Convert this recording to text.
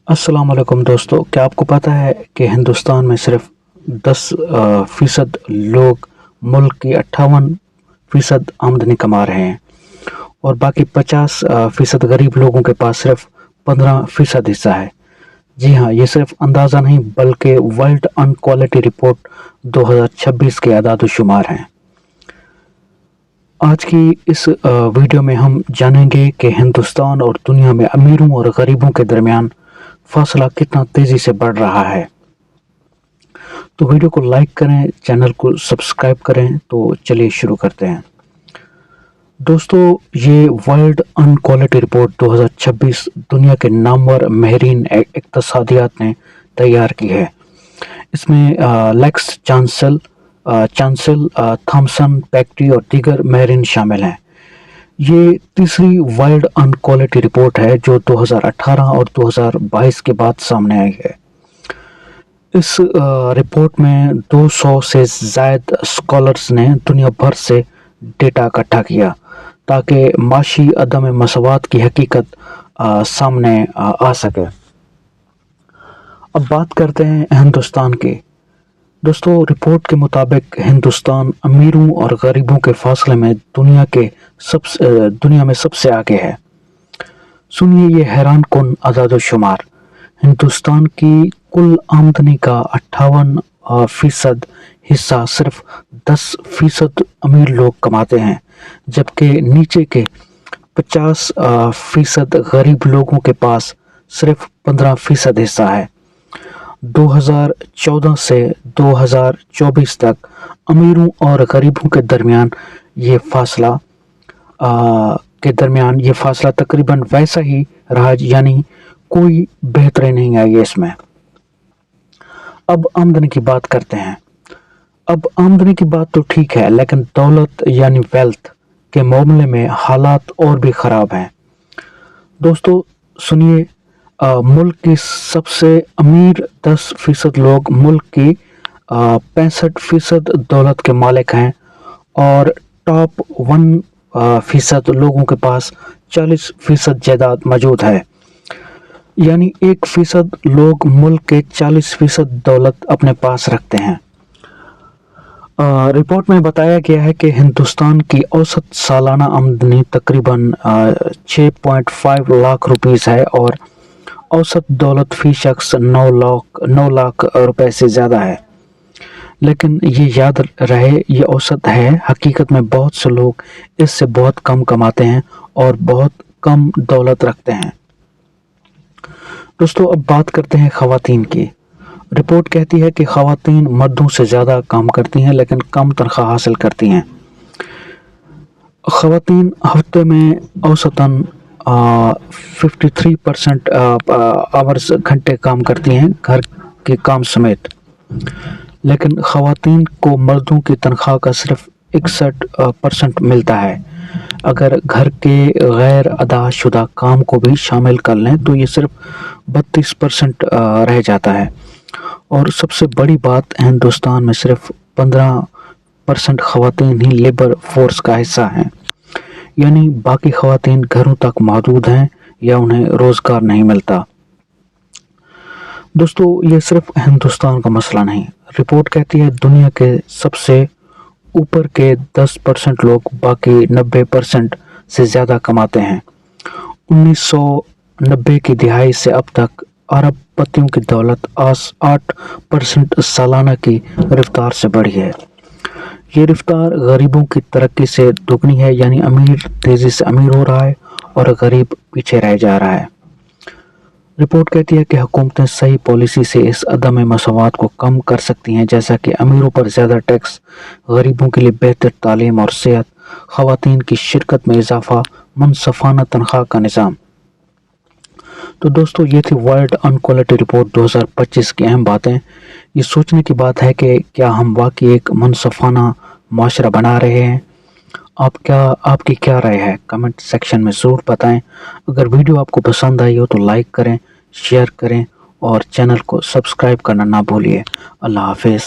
अस्सलाम वालेकुम दोस्तों, क्या आपको पता है कि हिंदुस्तान में सिर्फ 10% लोग मुल्क की 58% आमदनी कमा रहे हैं और बाकी 50% गरीब लोगों के पास सिर्फ 15% हिस्सा है। जी हाँ, ये सिर्फ अंदाज़ा नहीं बल्कि वर्ल्ड अनइक्वालिटी रिपोर्ट 2026 के अदाद-ओ-शुमार हैं। आज की इस वीडियो में हम जानेंगे कि हिंदुस्तान और दुनिया में अमीरों और गरीबों के दरमियान फासला कितना तेज़ी से बढ़ रहा है। तो वीडियो को लाइक करें, चैनल को सब्सक्राइब करें। तो चलिए शुरू करते हैं। दोस्तों, ये वर्ल्ड अनइक्वालिटी रिपोर्ट 2026 दुनिया के नामवर माहिरीन इक़्तिसादियात ने तैयार की है। इसमें लेक्स चांसेल, थॉमसन, पैक्टी और दीगर माहिरीन शामिल हैं। ये तीसरी वर्ल्ड अनइक्वालिटी रिपोर्ट है जो 2018 और 2022 के बाद सामने आई है। इस रिपोर्ट में 200 से ज़ायद स्कॉलर्स ने दुनिया भर से डेटा इकट्ठा किया ताकि माशी अदम मसवात की हकीकत सामने आ सके। अब बात करते हैं हिंदुस्तान की। दोस्तों, रिपोर्ट के मुताबिक हिंदुस्तान अमीरों और गरीबों के फासले में दुनिया में सबसे आगे है। सुनिए ये हैरान कुन अदाद-ओ-शुमार। हिंदुस्तान की कुल आमदनी का 58% हिस्सा सिर्फ 10% अमीर लोग कमाते हैं, जबकि नीचे के 50% गरीब लोगों के पास सिर्फ 15% हिस्सा है। 2014 से 2024 तक अमीरों और गरीबों के दरमियान ये फासला तकरीबन वैसा ही रहा, यानी कोई बेहतरी नहीं आई है इसमें। अब आमदनी की बात करते हैं। अब आमदनी की बात तो ठीक है, लेकिन दौलत यानी वेल्थ के मामले में हालात और भी ख़राब हैं। दोस्तों सुनिए, मुल्क की सबसे अमीर 10% लोग मुल्क की 65% दौलत के मालिक हैं और टॉप 1% लोगों के पास 40% जायदाद मौजूद है। यानी 1% लोग मुल्क के 40% दौलत अपने पास रखते हैं। रिपोर्ट में बताया गया है कि हिंदुस्तान की औसत सालाना आमदनी तकरीबन 6.5 लाख रुपीस है और औसत दौलत फी शख्स 9 लाख रुपए से ज़्यादा है। लेकिन ये याद रहे, ये औसत है। हकीकत में बहुत से लोग इससे बहुत कम कमाते हैं और बहुत कम दौलत रखते हैं। दोस्तों, अब बात करते हैं ख़वातीन की। रिपोर्ट कहती है कि ख़वातीन मर्दों से ज़्यादा काम करती हैं लेकिन कम तनख्वाह हासिल करती हैं। ख़वातीन हफ्ते में औसतन 53% आवर्स घंटे काम करती हैं घर के काम समेत, लेकिन ख़वातीन को मर्दों की तनख्वाह का सिर्फ 61% मिलता है। अगर घर के गैर अदा शुदा काम को भी शामिल कर लें तो ये सिर्फ 32% रह जाता है। और सबसे बड़ी बात, हिंदुस्तान में सिर्फ 15% ख़वातीन ही लेबर फोर्स का हिस्सा हैं, यानी बाकी ख़वातीन घरों तक महदूद हैं या उन्हें रोज़गार नहीं मिलता। दोस्तों, ये सिर्फ हिंदुस्तान का मसला नहीं। रिपोर्ट कहती है दुनिया के सबसे ऊपर के 10% लोग बाकी 90% से ज़्यादा कमाते हैं। 1990 की दिहाई से अब तक अरबपतियों की दौलत 8% सालाना की रफ्तार से बढ़ी है। ये रफ्तार गरीबों की तरक्की से दुगनी है, यानी अमीर तेज़ी से अमीर हो रहा है और गरीब पीछे रह जा रहा है। रिपोर्ट कहती है कि हुकूमतें सही पॉलिसी से इस अदम मसवात को कम कर सकती हैं, जैसा कि अमीरों पर ज़्यादा टैक्स, गरीबों के लिए बेहतर तालीम और सेहत, ख़वातीन की शिरकत में इजाफा, मुनसफ़ाना तनख्वाह का निज़ाम। तो दोस्तों, ये थी वर्ल्ड अनइक्वालिटी रिपोर्ट 2025 की अहम बातें। ये सोचने की बात है कि क्या हम वाकई एक मुनसफ़ाना माशरा बना रहे हैं। आपकी क्या राय है, कमेंट सेक्शन में ज़रूर बताएं। अगर वीडियो आपको पसंद आई हो तो लाइक करें, शेयर करें और चैनल को सब्सक्राइब करना ना भूलिए। अल्लाह हाफ़िज़।